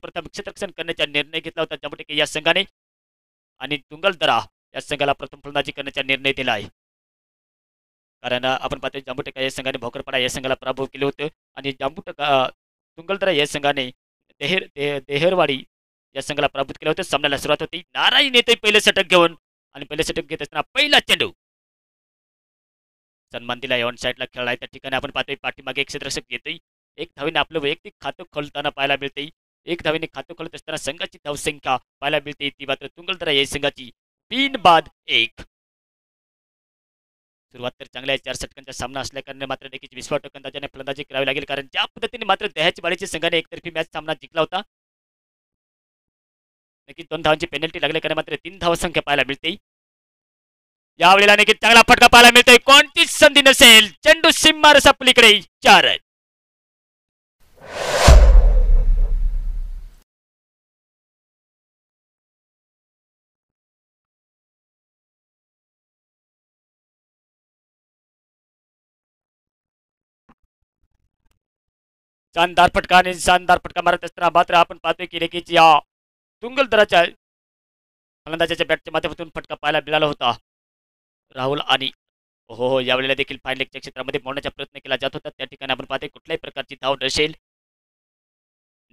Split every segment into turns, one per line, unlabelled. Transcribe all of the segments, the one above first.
प्रथम क्षेत्ररक्षण करण्याचा निर्णय घेतला होता जांबुटेके या संघाने आणि तुंगलदरा या संघाला प्रथम फलंदाजी करण्याचा निर्णय दिला आहे. कारण आपण पाहतोय जांबुटेका या संघाने भोकरपाडा या संघाला पराभव केले होते आणि तुंगलदरा या संघाने देहरवाडी या संघाला पराभूत केलं होतं. सामन्याला सुरुवात होती. नारायण येते पहिले षटक घेऊन आणि पहिले षटक घेत असताना पहिला चेंडू सन्मान दिला ऑन साईडला खेळलाय. त्या ठिकाणी आपण पाहतोय पाठीमागे एक क्षेत्ररक्षक येतोय. एक धावेने आपलं वैयक्तिक खातं खोलताना पाहायला मिळते. एक धावेने खातं खोलत असताना संघाची धावसंख्या पाहायला मिळते ती मात्र तुंगलदरा या संघाची 3-1. सुरुवात तर चांगल्या 4 षटकांचा सामना असल्या कारणाने मात्र नक्कीच विस्फोटक अंदाजाने फलंदाजी करावी लागेल कारण ज्या पद्धतीने मात्र दह्याचीवाडीच्या संघाने एकतर्फी मॅच सामना जिंकला होता. नक्कीच 2 धावांची पेनल्टी लागल्या कारण मात्र 3 धावसंख्या पाहायला मिळते. यावेळेला नक्कीच चांगला फटका पाहायला मिळतोय. कोणतीच संधी नसेल. चेंडू सीमारसा पलीकडे 4 रन. शानदार फटका आणि शानदार फटका मारत असताना मात्र आपण पाहतोय की नक्कीच या तुंगलदराच्या फलंदाजाच्या बॅटच्या माध्यमातून फटका पाहायला मिळाला होता. राहुल आणि हो यावेळेला देखील फाईन लेगच्या क्षेत्रामध्ये मोडण्याचा प्रयत्न केला जात होता. त्या ठिकाणी आपण पाहतोय कुठल्याही प्रकारची धाव नसेल.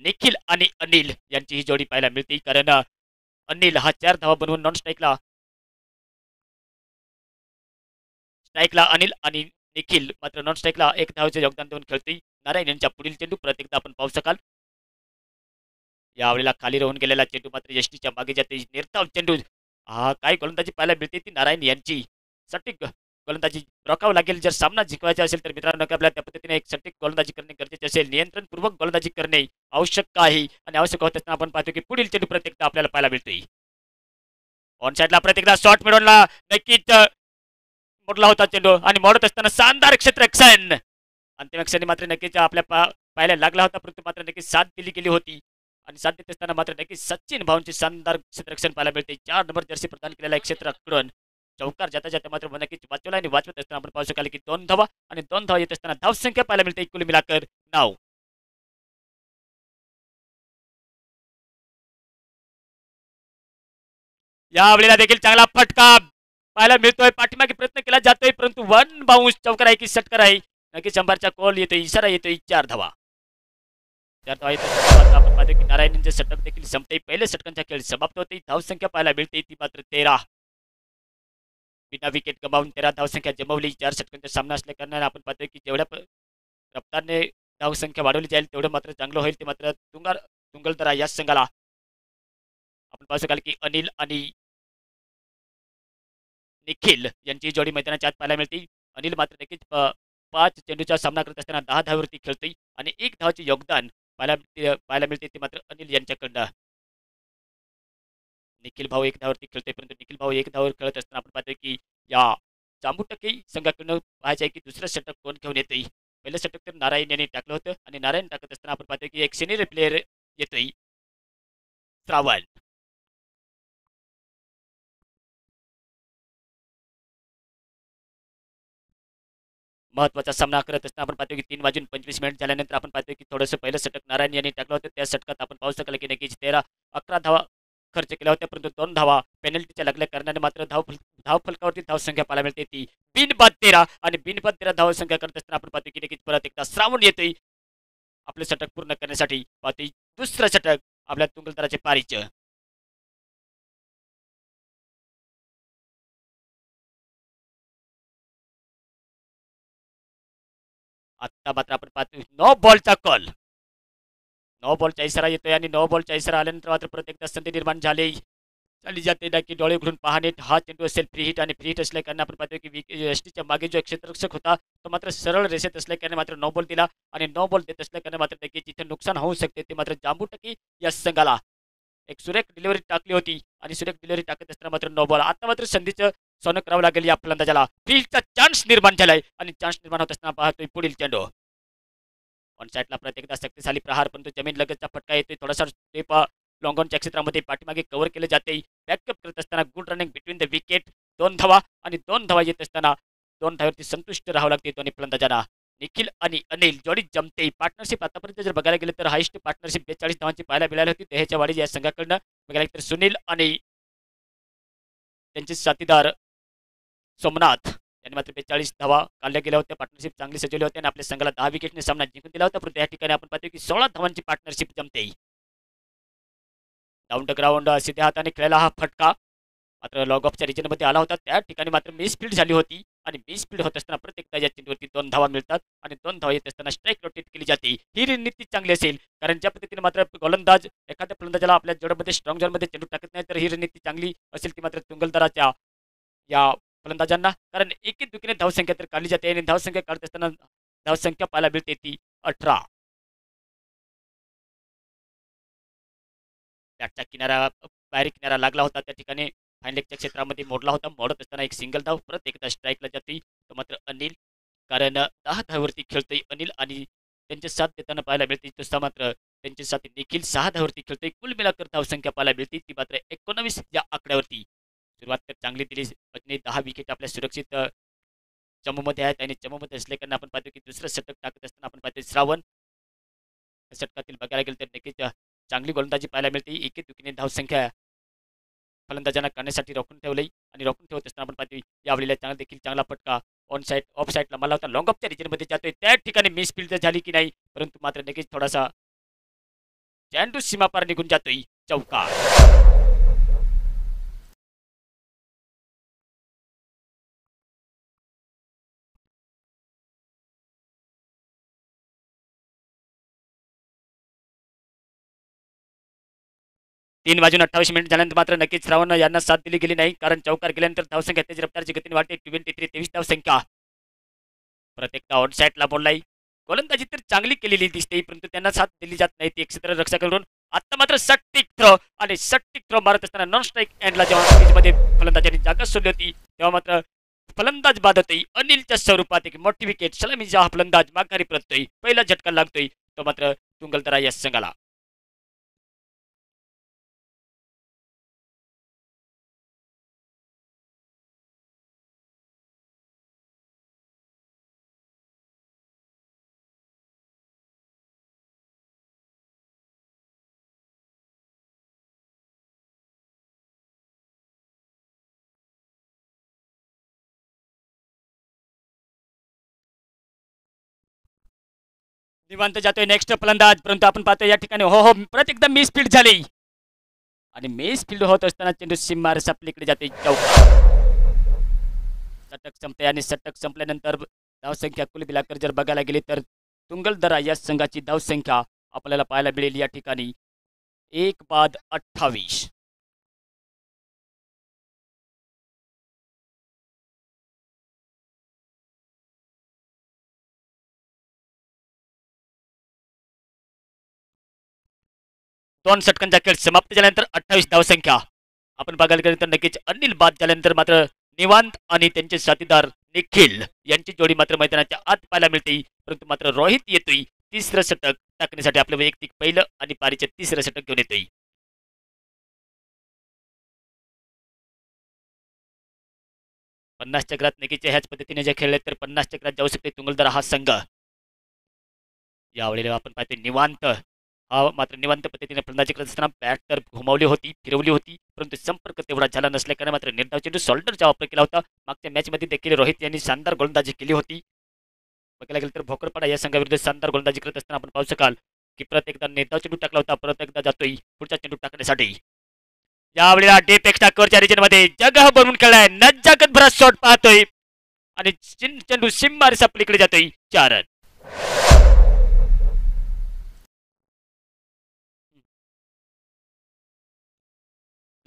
निखिल आणि अनिल यांची ही जोडी पाहायला मिळते कारण अनिल हा 4 धावा बनवून नॉन स्ट्राईकला अनिल आणि निखिल मात्र नॉन स्ट्राईकला 1 धावेचे योगदान देऊन खेळतोय. नारायण यांच्या पुढील चेंडू परत एकदा आपण पाहू शकाल. यावेळेला खाली राहून गेलेला चेंडू मात्र यष्टीच्या मागे जाते. निर्धाव चेंडू काय गोलंदाजी पाहायला मिळते ती नारायण यांची. सटीक गोलंदाजी राखावं लागेल. जर सामना जिंकवायचा असेल तर मित्रांनो आपल्याला त्या पद्धतीने एक सटीक गोलंदाजी करणे गरजेचे असेल. नियंत्रणपूर्वक गोलंदाजी करणे आवश्यक आहे आणि आवश्यक होत असताना आपण पाहतो की पुढील चेंडू प्रत्येकदा आपल्याला पाहायला मिळतोय. ऑन साईडला प्रत्येकदा शॉट मिळवला नक्कीच मोडला होता चेंडू आणि मोडत असताना शानदार क्षेत्ररक्षण अंतिम क्षणी मात्र नक्कीच आपल्या पाहायला लागला होता परंतु मात्र नक्कीच साथ दिली गेली होती आणि साथ देत असताना मात्र नक्कीच सचिन भाऊंचे शानदार क्षेत्ररक्षण पाहायला मिळते. 4 नंबर जर्सी प्रदान केलेला एक क्षेत्ररक्षण चौकार जाता जाता मात्र नक्कीच वाचवला आणि वाचवत असताना आपण पाहू शकाल की 2 धावा आणि 2 धावा येत असताना धावसंख्या पाहायला मिळते कुल मिलाकर 9. यावेळेला देखील चांगला फटका पाहायला मिळतोय. पाठीमागे प्रयत्न केला जातोय परंतु 1 बाउंस चौकार आहे की षटकार आहे नक्कीच शंभरचा कॉल येतोय. इशारा येतोय 4 धावा. 4 धावा येत आपण पाहतो की नारायणचे षटक देखील संपते. पहिले षटकांचा खेळ समाप्त होते. धावसंख्या पाहायला मिळते ती मात्र 13. बिना विकेट गमावून 13 धावसंख्या जमवली. 4 षटकांचा सामना असल्या कारणाने आपण पाहतोय की जेवढ्या रफ्तारने धावसंख्या वाढवली जाईल तेवढं मात्र चांगलं होईल. ते मात्र तुंगलदरा या संघाला आपण पाहू शकाल की अनिल आणि निखिल यांची जोडी मैदानाच्या आत पाहायला मिळते. अनिल मात्र नक्कीच 5 चेंडूचा सामना करत असताना 10 धावावरती खेळतोय आणि 1 धावाचे योगदान पाहायला मिळते ते मात्र अनिल यांच्याकडनं. निखिल भाऊ 1 धावावरती खेळतोय परंतु निखिल भाऊ 1 धावावर खेळत असताना आपण पाहतोय की या जांबुटके संघाकडनं पाहायचं आहे की दुसरं षटक कोण घेऊन येतोय. पहिलं षटक तर नारायण यांनी टाकलं होतं आणि नारायण टाकत असताना आपण पाहतोय की एक सिनियर प्लेअर येतोय श्रावण. महत्वाचा सामना करत असताना आपण पाहतो की 3:25 झाल्यानंतर आपण पाहतो की थोडंसं पहिलं षटक नारायण यांनी टाकलं होतं. त्या षटकात आपण पाहू शकाल की नक्कीच 11 धावा खर्च केल्या होत्या परंतु 2 धावा पेनल्टीच्या लागल्या कारणाने मात्र धाव फलकावरती धावसंख्या पाहायला मिळते ती 3/13 आणि 3/13 धावसंख्या करत असताना आपण पाहतो की नक्कीच परत एकदा श्रावण येतोय आपलं षटक पूर्ण करण्यासाठी. पाहतोय दुसरं षटक आपल्या तुंगलदराचे पारीचं. आता मात्र आपण पाहतोय 9 बॉलचा कॉल. 9 बॉलचा इशारा येतोय आणि 9 बॉलचा इशारा आल्यानंतर मात्र परत एकदा संधी निर्माण झाली जाते ना की डोळे उघडून पाहणे. हा चेंडू असेल फ्री हिट आणि फ्री हिट असल्या कारणे आपण पाहतोय की यष्टीच्या मागे जो क्षेत्ररक्षक होता तो मात्र सरळ रेषेत असल्या कारणे मात्र 9 बॉल दिला आणि 9 बॉल देत असल्या कारणे मात्र नक्कीच तिथे नुकसान होऊ शकते. ते मात्र जांबुटकी या संघाला एक सुरेख डिलिव्हरी टाकली होती आणि सुरेख डिलिव्हरी टाकत असताना मात्र 9 बॉल. आता मात्र संधीचं सोनं करावं लागेल या फलंदाजाला. फील्डचा चान्स निर्माण झालाय आणि चान्स निर्माण होत असताना पाहतोय पुढील चेंडू ऑन साईडला प्रत्येकदा शक्तिशाली प्रहार परंतु जमीन लगतचा फटका येतोय. थोडासा लॉंगॉनच्या क्षेत्रामध्ये पाठीमागे कव्हर केले जाते. बॅकअप करत असताना good running between the wicket. 2 धावा आणि 2 धावा येत असताना 2 धावावरती संतुष्ट राहावं लागते दोन्ही फलंदाजांना. निखिल आणि अनिल जोडी जमते. पार्टनरशिप आतापर्यंत जर बघायला गेलं तर हायस्ट पार्टनरशिप 42 धावांची पाहायला मिळाली होती. त्याच्या वाढीच्या या संघाकडनं बघायला गेलं तर सुनील आणि त्यांचे साथीदार सोमनाथ यांनी मात्र 42 धावा काढल्या गेल्या होत्या. पार्टनरशिप चांगली सजवली होती आणि आपल्या संघाला 10 विकेटने सामना जिंकून दिला होता. परंतु या ठिकाणी आपण पाहतो की 16 धावांची पार्टनरशिप जमते. डाऊन द ग्राउंड सिध्या हाताने खेळायला हा फटका मात्र लॉग ऑफच्या रिजनमध्ये आला होता. त्या ठिकाणी मात्र मिसफील्ड झाली होती आणि मिसफील्ड होत असताना प्रत्येकदा या चेंडूवरती 2 धावा मिळतात आणि 2 धावा येत असताना स्ट्राईक रोटेट केली जाते. ही रणनीती चांगली असेल कारण ज्या पद्धतीने मात्र गोलंदाज एखाद्या फलंदाजाला आपल्या जोडमध्ये स्ट्रॉंग झोनमध्ये चेंडू टाकत नाही तर ही रणनीती चांगली असेल ती मात्र तुंगलदाराच्या या फलंदाजांना कारण एकेक दुकीने धावसंख्या तर काढली जाते आणि धावसंख्या काढत असताना धावसंख्या पाहायला मिळते ती 18. बॅटचा किनारा बाहेर किनारा लागला होता त्या ठिकाणी फायनलेगच्या क्षेत्रामध्ये मोडला होता. मोडत असताना एक सिंगल धाव परत एकदा स्ट्राईकला जाते तो मात्र अनिल कारण 10 धावावरती खेळतोय अनिल आणि त्यांचे साथ देताना पाहायला मिळते तसा मात्र त्यांचे साथी देखील 6 धावावरती खेळतोय. कुल मिळाकर धावसंख्या पाहायला मिळते ती मात्र 19 या आकड्यावरती. सुरुवात तर चांगली दिली अजूनही 10 विकेट आपल्या सुरक्षित चमूमध्ये आहेत आणि चमूमध्ये असल्याकडनं आपण पाहतो की दुसरं षटक टाकत असताना आपण पाहतो श्रावण षटकातील बघायला गेलं तर नक्कीच चांगली गोलंदाजी पाहायला मिळते. एके दुकीने धावसंख्या फलंदाजांना करण्यासाठी रोखून ठेवली आणि रोखून ठेवत असताना आपण पाहतो यावेळेला चांगला देखील चांगला फटका ऑन साईड ऑफ साईडला मला होता लॉंग ऑफच्या रिजनमध्ये जातोय त्या ठिकाणी मिसफील्ड झाली की नाही परंतु मात्र नक्कीच थोडासा चेंडू सीमापार निघून जातोय चौकार. 3 वाजून 28 मिनिट झाल्यानंतर मात्र नक्कीच श्रावण यांना साथ दिली गेली नाही कारण चौकार केल्यानंतर धावसंख्या त्याची रफ्तारची गतीने वाढते 23 धावसंख्या. प्रत्येकदा ऑन साईडला बोललाय गोलंदाजी तर चांगली केलेली दिसते परंतु त्यांना साथ दिली जात नाही. ती क्षेत्र रक्षक करून आता मात्र सट्टिक थ्रो आणि सट्टिक थ्रो मारत असताना नॉन स्ट्राईक एंडला जेव्हा मध्ये फलंदाजांनी जागा सोडली होती तेव्हा मात्र फलंदाज बाद होतोय अनिलच्या स्वरूपात एक मोठी विकेट सलामीचा हा फलंदाज माघारी परततोय. पहिला झटका लागतोय तो मात्र तुंगलदरा या संघाला. निवांत जातोय नेक्स्ट फलंदाज परंतु आपण पाहतो या ठिकाणी हो हो परत एकदा मिसफील्ड झाली आणि मिसफील्ड होत असताना चेंडू सीमार सपलीकडे जाते. षटक संपते आणि षटक संपल्यानंतर धावसंख्या कुल मिलाकर जर बघायला गेली तर तुंगलदरा या संघाची धावसंख्या आपल्याला पाहायला मिळेल या ठिकाणी 1/28. 2 षटकांचा खेळ समाप्त झाल्यानंतर 28 धावसंख्या आपण बघायला गेलं तर नक्कीच अनिल बाद झाल्यानंतर मात्र निवांत आणि त्यांचे साथीदार निखिल यांची जोडी मात्र मैदानाच्या आत पाहायला मिळते परंतु मात्र रोहित येतोय तिसरं षटक टाकण्यासाठी आपलं वैयक्तिक पहिलं आणि पारीचे तिसरं षटक घेऊन येतोय. 50 चक्रात नक्कीच ह्याच पद्धतीने जे खेळले तर 50 चक्रात जाऊ शकते तुंगलदरा हा संघ. यावेळेला आपण पाहतोय निवांत हा मात्र निवांत पद्धतीने फलंदाजी करत असताना बॅट तर घुमावली होती फिरवली होती परंतु संपर्क तेवढा झाला नसल्याने मात्र निर्धाव चेंडू सॉल्डरचा वापर केला होता. मागच्या मॅचमध्ये देखील रोहित यांनी शानदार गोलंदाजी केली होती. बघायला गेलं तर भोकरपाडा या संघाविरुद्ध शानदार गोलंदाजी करत असताना आपण पाहू शकाल की परत एकदा निर्धाव चेंडू टाकला होता परत एकदा जातोय पुढचा चेंडू टाकण्यासाठी. यावेळेला डीप एक्स्ट्रा कव्हरच्या रिजन मध्ये जगह बनवून खेळलाय नजाकत भरा शॉट पाहतोय आणि चेंडू सिम्मार सपलीकडे जातोय 4 रन.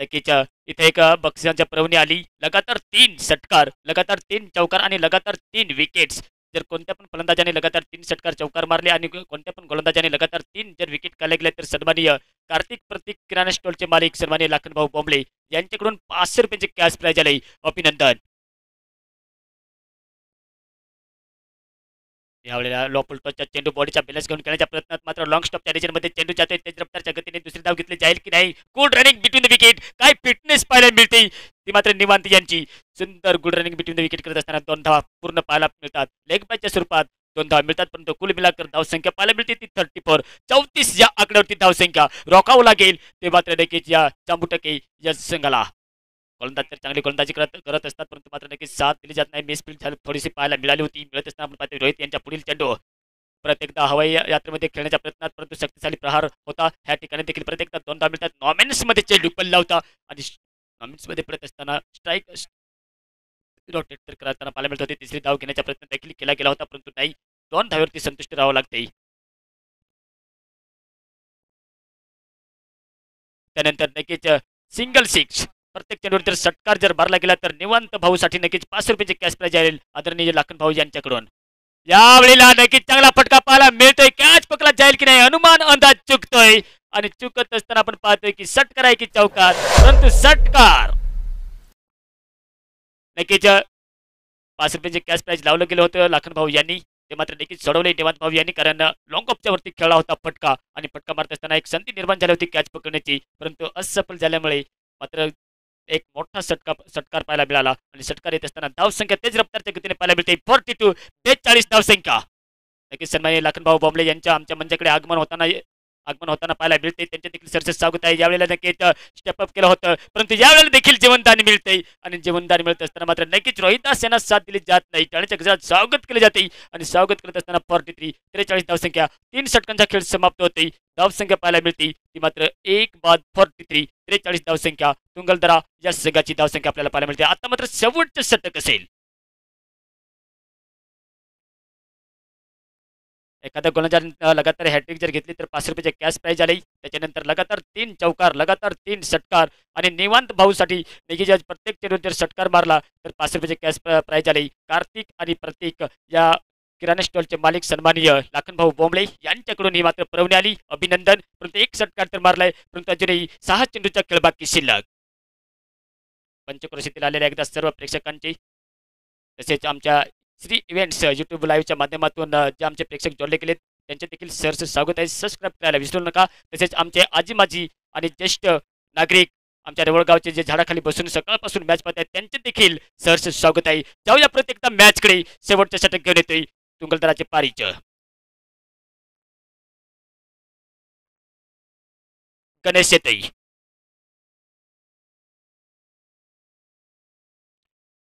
नक्कीच इथे एक बक्षिसांच्या प्रवणी आली लगातार 3 षटकार लगातार 3 चौकार आणि लगातार 3 विकेट्स. जर कोणत्या पण फलंदाजाने लगातार 3 षटकार चौकार मारले आणि कोणत्या पण गोलंदाजाने लगातार 3 जर विकेट काढले गेले तर सन्माननीय कार्तिक प्रतीक किराणा स्टोलचे मालिक सन्माननीय लाखनभाऊ बोंबले यांच्याकडून 500 रुपयांचे कॅश प्राइज आले. अभिनंदन. यावेळेला लॉपुलटोच्या चेंडू बॉडीचा बॅलन्स घेऊन खेळण्याच्या प्रयत्नात मात्र लॉंग स्टॉपच्या रिजनमध्ये चेंडू जातोय तेज रफ्तारच्या गतीने दुसरी धाव घेतली जाईल की नाही. Good running between the wicket काय फिटनेस पाहायला मिळते ती मात्र निवांत यांची. सुंदर good running between the wicket करत असताना 2 धावा पूर्ण पाहायला मिळतात. लेग बायच्या स्वरूपात 2 धावा मिळतात, परंतु कुल मिलाकर धावसंख्या पाहायला मिळते ती 34. 34 या आकड्यावरती धावसंख्या रोखावं लागेल ते मात्र नक्कीच या जांबुटके या संघाला. गोलंदाज तर चांगली गोलंदाजी करत असतात, परंतु मात्र नक्कीच साथ दिली जात नाही. मिसफील्ड झाली थोडीशी पाहायला मिळाली होती. मिळत असताना आपण पाहतो रोहित यांच्या पुढील चेंडू परत एकदा हवाई यात्रेमध्ये खेळण्याच्या प्रयत्नात, परंतु शक्तिशाली प्रहार होता. ह्या ठिकाणी देखील परत एकदा 2 धावा मिळतात. नॉमेन्स मध्ये चेंडू पल्ला होता आणि नॉमेन्स मध्ये परत असताना स्ट्राईक रोटेट तर करताना पाहायला मिळत होते. तिसरी धाव घेण्याचा प्रयत्न देखील केला गेला होता, परंतु नाही. 2 धावेवरती संतुष्ट राहावं लागते. त्यानंतर नक्कीच सिंगल सिक्स प्रत्येक चेंडूवर जर षटकार जर मारला गेला तर निवांत भाऊसाठी नक्कीच 500 रुपयाची कॅश प्राइज आहे आदरणीय लाखन भाऊ यांच्याकडून. यावेळेला नक्कीच चांगला फटका पाहायला मिळतोय. कॅच पकडला जाईल की नाही अनुमान अंदाज चुकतोय आणि चुकत असताना आपण पाहतोय की षटकार आहे की चौकार, परंतु षटकार. नक्कीच 5 रुपयाचे कॅश प्राइज लावलं गेलं होतं लाखन भाऊ यांनी, ते मात्र नक्कीच सोडवले निवांत भाऊ यांनी, कारण लॉंग ऑफच्या वरती खेळला होता फटका आणि फटका मारत असताना एक संधी निर्माण झाली होती कॅच पकडण्याची, परंतु असफल झाल्यामुळे मात्र एक मोठा षटकार पाहायला मिळाला आणि षटकार येत असताना धावसंख्या तेज रफ्तारच्या गतीने पाहायला मिळते. 42 42 धावसंख्या. नक्कीच सन्माननीय लाखनभाऊ बॉम्बले यांच्या आमच्या मंचाकडे आगमन होताना पाहायला मिळते. त्यांचे देखील सरसे स्वागत आहे. यावेळेला नक्कीच स्टेप अप केलं होतं, परंतु यावेळेला देखील जीवनदान मिळते आणि जीवनदान मिळत असताना मात्र नक्कीच रोहिदास यांना साथ दिली जात नाही. टाळ्याच्या गजरात स्वागत केले जाते आणि स्वागत करत असताना 43 43 धावसंख्या. 3 षटकांचा खेळ समाप्त होते. धावसंख्या पाहायला मिळते ती मात्र 1 बाद 43 43 धावसंख्या. तुंगलदरा या संघाची धावसंख्या आपल्याला पाहायला मिळते. आता मात्र शेवटचं षटक असेल. एखाद्या गोलंदाजाने लगातार हॅट्रिक जर घेतली तर 500 रुपयाचे कॅश प्राइज आले. त्याच्यानंतर लगातार 3 चौकार, लगातार 3 षटकार आणि निवांत भाऊसाठी निघी प्रत्येक चेंडूवर जर षटकार मारला तर 500 रुपयाचे कॅश प्राइज आले. कार्तिक आणि प्रतीक या किराणा स्टॉलचे मालिक सन्माननीय लाखनभाऊ बोंबळे यांच्याकडून ही मात्र पळवणी आली. अभिनंदन. परंतु 1 षटकार तर मारलाय, परंतु अजूनही 6 चेंडूचा खेळ बाकी शिल्लक. पंचक्रोशीतील आलेल्या एकदा सर्व प्रेक्षकांचे तसेच आमच्या श्री इव्हेंट्स यूट्यूब लाईव्हच्या माध्यमातून जे आमचे प्रेक्षक जोडले गेलेत त्यांचे देखील सरचं स्वागत आहे. सबस्क्राईब करायला विसरू नका. तसेच आमचे आजी माजी आणि ज्येष्ठ नागरिक आमच्या रेवळगावचे जे झाडाखाली बसून सकाळपासून मॅच पाहत आहेत त्यांचे देखील सरचं स्वागत आहे. जाऊया प्रत्येकदा मॅचकडे. शेवटचं षटक घेऊन येतोय तुंगलदराचे पारीच गणेश येतोय.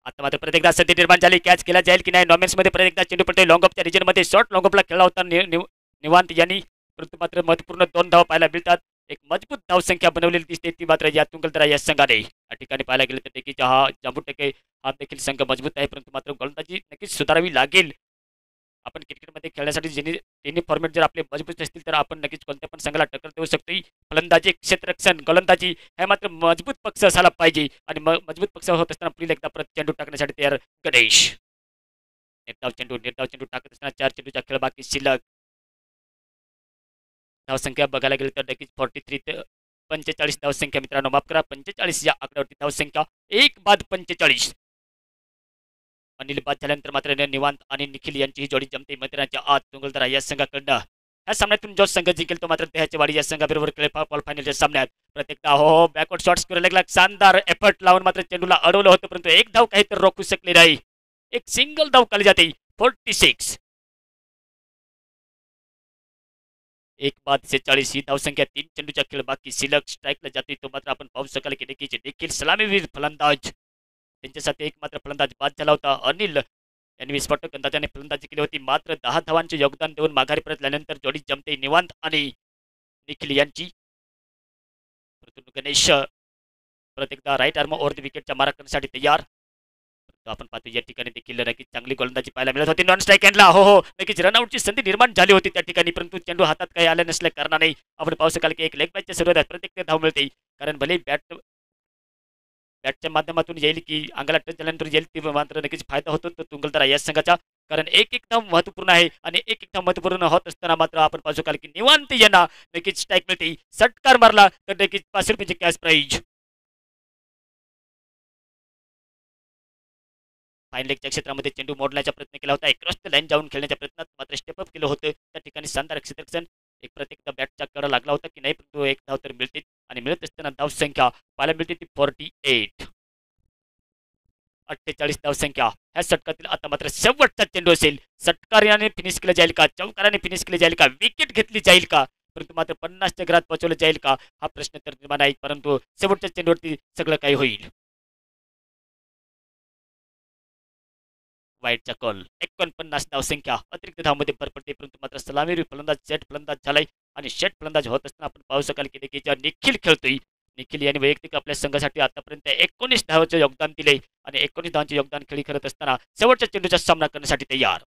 आता मात्र प्रत्येकदा संधी निर्माण झाली. कॅच केला जाईल की नाही. नॉमेन्स मध्ये प्रत्येकदा चेंडू पडतोय लॉंग ऑफच्या रिजन मध्ये. शॉर्ट लॉंग ऑफला खेळला होता निवांत यांनी, परंतु मात्र महत्वपूर्ण 2 धावा पाहायला मिळतात. एक मजबूत धावसंख्या बनवलेली दिसते ती मात्र या तुंगलदरा या संघाने. या ठिकाणी पाहायला गेलं तर देखील हा जांबुटके हा देखील संघ मजबूत आहे, परंतु मात्र गोलंदाजी नक्कीच सुधारावी लागेल. आपण क्रिकेटमध्ये खेळण्यासाठी तिन्ही फॉर्मॅट जर आपले मजबूत असतील तर आपण नक्कीच कोणत्या पण संघाला टक्कर देऊ शकतो. फलंदाजी, क्षेत्ररक्षण, गोलंदाजी हे मात्र मजबूत पक्ष असायला पाहिजे आणि मजबूत पक्ष होत असताना पुढील एकदा परत चेंडू टाकण्यासाठी तयार गणेश. निर्धाव चेंडू टाकत असताना 4 चेंडूचा खेळ बाकी शिल्लक. धावसंख्या बघायला गेलं तर नक्कीच 43 ते 45 धावसंख्या. मित्रांनो माफ करा, 45 या आकड्यावरती धावसंख्या. 1 बाद 45. अनिल बाद झाल्यानंतर मात्र निवांत आणि निखिल यांची ही जोडी जमते मैदानाच्या आत. तुंगलदरा या संघाकडनं ह्या सामन्यातून जो संघ जिंकेल तो मात्र त्याची वाडी या संघाबरोबर क्वार्टर फायनलच्या सामन्यात प्रत्येकदा हो बॅकवर्ड शॉट्स करू लागला. शानदार एफर्ट लावून मात्र चेंडूला अडवलं होतं, परंतु एक धाव काही तर रोखू शकले नाही. एक सिंगल धाव काढली जाते. 46 1 बाद 46 ही धावसंख्या. 3 चेंडूचा खेळ बाकी शिल्लक. स्ट्राईकला जाते तो मात्र आपण पाहू शकाल की देखील सलामीवीर फलंदाज त्यांच्यासाठी एक मात्र फलंदाज बाद झाला होता. अनिल यांनी विस्फोटक अंदाजाने फलंदाजी केली होती. मात्र 10 धावांचे योगदान देऊन माघारी परतल्यानंतर जोडी जमते निवांत आणि निखिल यांची. गणेश परत एकदा राईट आर्म ओव्हर द विकेटच्या मारा करण्यासाठी तयार. आपण पाहतो या ठिकाणी देखील नक्कीच चांगली गोलंदाजी पाहायला मिळत होती. नॉन स्ट्राईक हँडला हो नक्कीच रनआउटची संधी निर्माण झाली होती त्या ठिकाणी, परंतु चेंडू हातात काही आल्या नसल्या कारणाने आपण पाहू शकाल की एक लेग बॅचच्या सुरुवात प्रत्येक धाव मिळते, कारण भले बॅटच्या माध्यमातून येईल की अंगाला टच झाल्यानंतर येईल ती मात्र नक्कीच फायदा होतो तो तुंगलदरा या संघाचा, कारण एक धाव महत्वपूर्ण आहे आणि एक धाव महत्वपूर्ण होत असताना मात्र आपण पाहू शकाल की निवांत यांना नक्कीच स्ट्राईक मिळते. षटकार मारला तर नक्कीच 500 रुपयाची कॅश प्राइज. फाईन लेगच्या क्षेत्रामध्ये चेंडू मोडण्याचा प्रयत्न केला होता. एक क्रॉस द लाईन जाऊन खेळण्याच्या प्रयत्नात मात्र स्टेप अप केलं होतं त्या ठिकाणी. शानदार क्षेत्ररक्षण. एक प्रत्येक बॅटच्या कडा लागला होता की नाही, परंतु एक धाव तर मिळते आणि मिळत असताना धाव संख्या पाहायला मिळते ती 48. 48 धावसंख्या. ह्या षटकातील आता मात्र शेवटचा चेंडू असेल. षटकाराने फिनिश केलं जाईल का, चौकाराने फिनिश केलं जाईल का, विकेट घेतली जाईल का, परंतु मात्र 50च्या घरात पोहोचवलं जाईल का हा प्रश्न तर निर्माण आहे. परंतु शेवटच्या चेंडूवरती सगळं काही होईल. वाईटचा कॉल. 49 धावसंख्या. अतिरिक्त धावमध्ये भर पडते, परंतु मात्र सलामीवीर फलंदाज सेट फलंदाज झालाय आणि शेट फलंदाज होत असताना आपण पाहू शकाल की देखील निखिल खेळतोय. निखिल यांनी वैयक्तिक आपल्या संघासाठी आतापर्यंत 19 धावांचे योगदान दिले आणि 19 धावांचे योगदान खेळी करत असताना शेवटच्या चेंडूचा सामना करण्यासाठी तयार.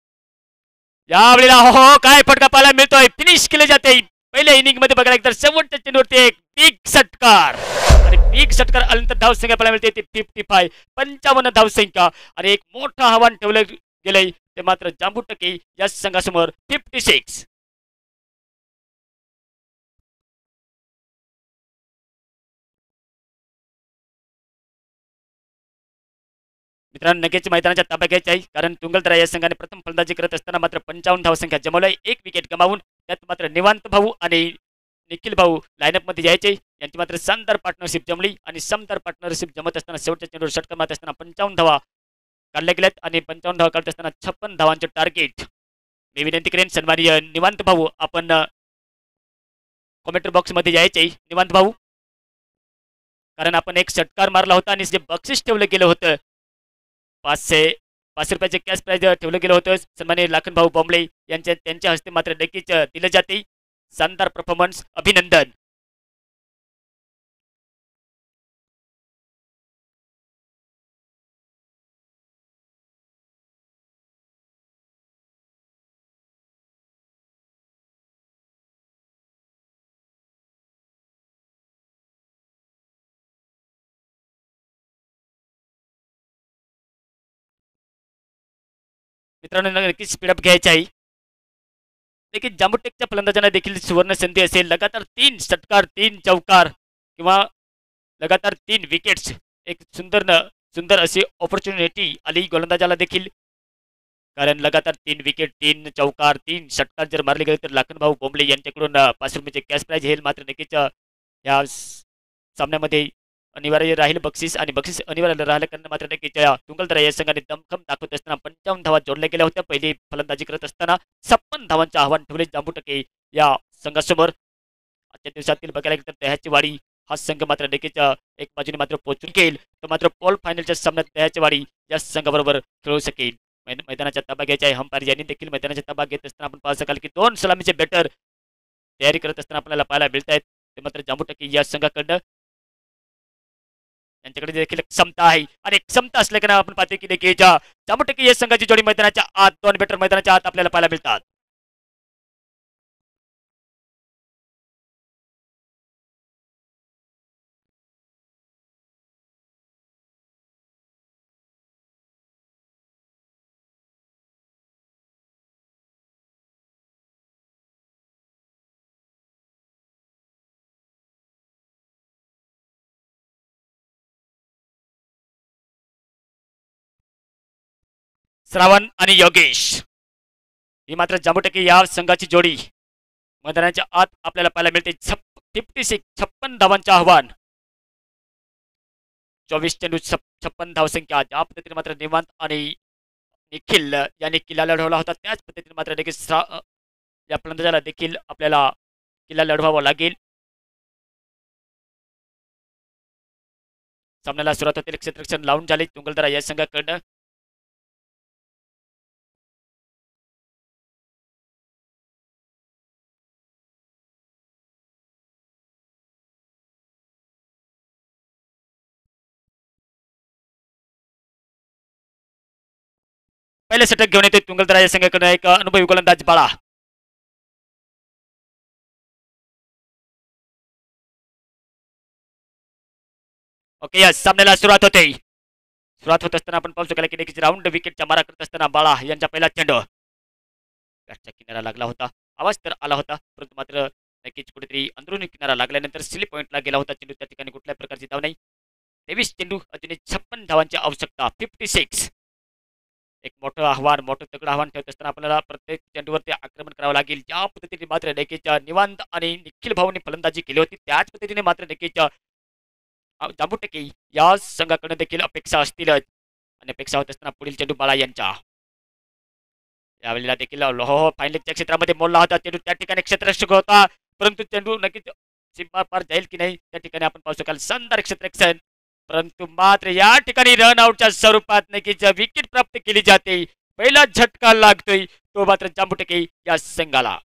यावेळेला हो काय फटका पाहायला मिळतोय. फिनिश केले जाते. पहिल्या इनिंग मध्ये बघायला तर शेवटच्या चेंडूवरती एक बिग षटकार आणि बिग षटकार आल्यानंतर धावसंख्या पाहायला मिळते ती 55. 55 धावसंख्या आणि एक मोठं आव्हान ठेवलं गेलंय ते मात्र जांबू टके या संघासमोर 56. मित्रांनो नक्कीच मैदानाच्या ताब्या घ्यायची आहे, कारण तुंगलदरा या संघाने प्रथम फलंदाजी करत असताना मात्र 55 धावसंख्या जमवलाय. एक विकेट गमावून त्यात मात्र निवांत भाऊ आणि निखिल भाऊ लाईनअप मध्ये यायचे. यांची मात्र शानदार पार्टनरशिप जमली आणि समदार पार्टनरशिप जमत असताना शेवटच्या चेंडूवर षटकार मारत असताना 55 धावा काढल्या गेल्यात आणि 55 धावा काढत असताना 56 धावांचे टार्गेट. मी विनंती करेन सन्माननीय निवांत भाऊ आपण कॉमेंट्री बॉक्स मध्ये यायचे निवांत भाऊ, कारण आपण एक षटकार मारला होता आणि जे बक्षीस ठेवलं गेलं होतं 500 रुपयाचे कॅश प्राइज ठेवलं गेलं होतं. सन्माननीय लाखन भाऊ बॉम्बले त्यांच्या हस्ते मात्र नक्कीच दिलं जाते. शानदार परफॉर्मन्स, अभिनंदन. मित्रांनो नक्कीच स्पीडअप घ्यायची आहे. देखील जांबुटेकच्या फलंदाजांना देखील सुवर्ण संधी असेल. लगातार 3 षटकार 3 चौकार किंवा लगातार 3 विकेट्स एक सुंदर अशी ऑपॉर्च्युनिटी आली गोलंदाजाला देखील, कारण लगातार 3 विकेट 3 चौकार 3 षटकार जर मारले गेले तर लाखनभाऊ बोंबले यांच्याकडून 500 रुपयाचे कॅश प्राइज हे मात्र नक्कीच या सामन्यामध्ये अनिवार्य राहील बक्षीस, आणि बक्षीस अनिवार्य राहिलं कारण मात्र नक्कीच तुंगलदरा या संघाने दमखम दाखवत असताना 55 धावा जोडल्या गेल्या होत्या. पहिली फलंदाजी करत असताना 56 धावांचे आव्हान ठेवले जांबू टके या संघासमोर. आजच्या दिवसातील बघायला गेलं तर दह्याची वाडी हा संघ मात्र नक्कीच एक बाजूने मात्र पोहोचून घेईल, तर मात्र पोल फायनलच्या सामन्यात दह्याची वाडी या संघाबरोबर खेळू शकेल. मैदानाच्या ताबा घ्यायचा आहे. अंपायर यांनी देखील मैदानाच्या ताबा घेत असताना आपण पाहू शकाल की 2 सलामीचे बॅटर तयारी करत असताना आपल्याला पाहायला मिळत आहेत. ते मात्र जांबू टके या संघाकडनं त्यांच्याकडे देखील क्षमता आहे आणि क्षमता असल्या कारण आपण पाहतो की देखील जांबू टके या संघाची जोडी मैदानाच्या आत 2 बॅटर मैदानाच्या आत आपल्याला पाहायला मिळतात. श्रावण आणि योगेश ही मात्र जांबू टके या संघाची जोडी मैदानाच्या आत आपल्याला पाहायला मिळते. 56 धावांचे आव्हान, 24 चेंडू 56 धावसंख्या. ज्या पद्धतीने मात्र निवांत आणि निखिल यांनी किल्ला लढवला होता त्याच पद्धतीने मात्र देखील या फलंदाजाला देखील आपल्याला किल्ला लढवावा लागेल. सामन्याला सुरुवात होतील. क्षेत्ररक्षण लावून झाले तुंगलदरा या संघाकडनं. पहिले षटक घेऊन येते तुंगलदरा या संघाकडे एक अनुभवी गोलंदाज बाळा. ओके या सामन्याला सुरुवात होते. सुरुवात होत असताना आपण पाहू शकाल की देखील राऊंड विकेटच्या मारा करत असताना बाळा यांचा पहिला चेंडू बॅटच्या किनारा लागला होता. आवाज तर आला होता, परंतु मात्र नक्कीच कुठेतरी अंदरुनी किनारा लागल्यानंतर स्लिप पॉईंटला गेला होता चेंडू. त्या ठिकाणी कुठल्या प्रकारची धाव नाही. 23 चेंडू अजून 56 धावांची आवश्यकता. 56 एक मोठं आव्हान, मोठं तगडं आव्हान ठेवत असताना आपल्याला प्रत्येक चेंडूवरती आक्रमण करावं लागेल. ज्या पद्धतीने मात्र नक्कीच निवांत आणि निखिल भाऊनी फलंदाजी केली होती त्याच पद्धतीने मात्र नक्कीच जांबू टके या संघाकडे देखील अपेक्षा असतीलच. आणि अपेक्षा होत असताना पुढील चेंडू बाळा यांच्या यावेळेला देखील हो फायनलच्या क्षेत्रामध्ये मोडला होता चेंडू त्या ठिकाणी क्षेत्ररक्षक होता परंतु चेंडू नक्कीच सीमा पार जाईल की नाही त्या ठिकाणी आपण पाहू शकाल शानदार क्षेत्ररक्षण परंतु मात्र या ठिकाणी रन आउटच्या स्वरूपात नक्कीच विकेट प्राप्त केली जाते पहिला झटका लागतोय तो मात्र जांबुटके या संघाला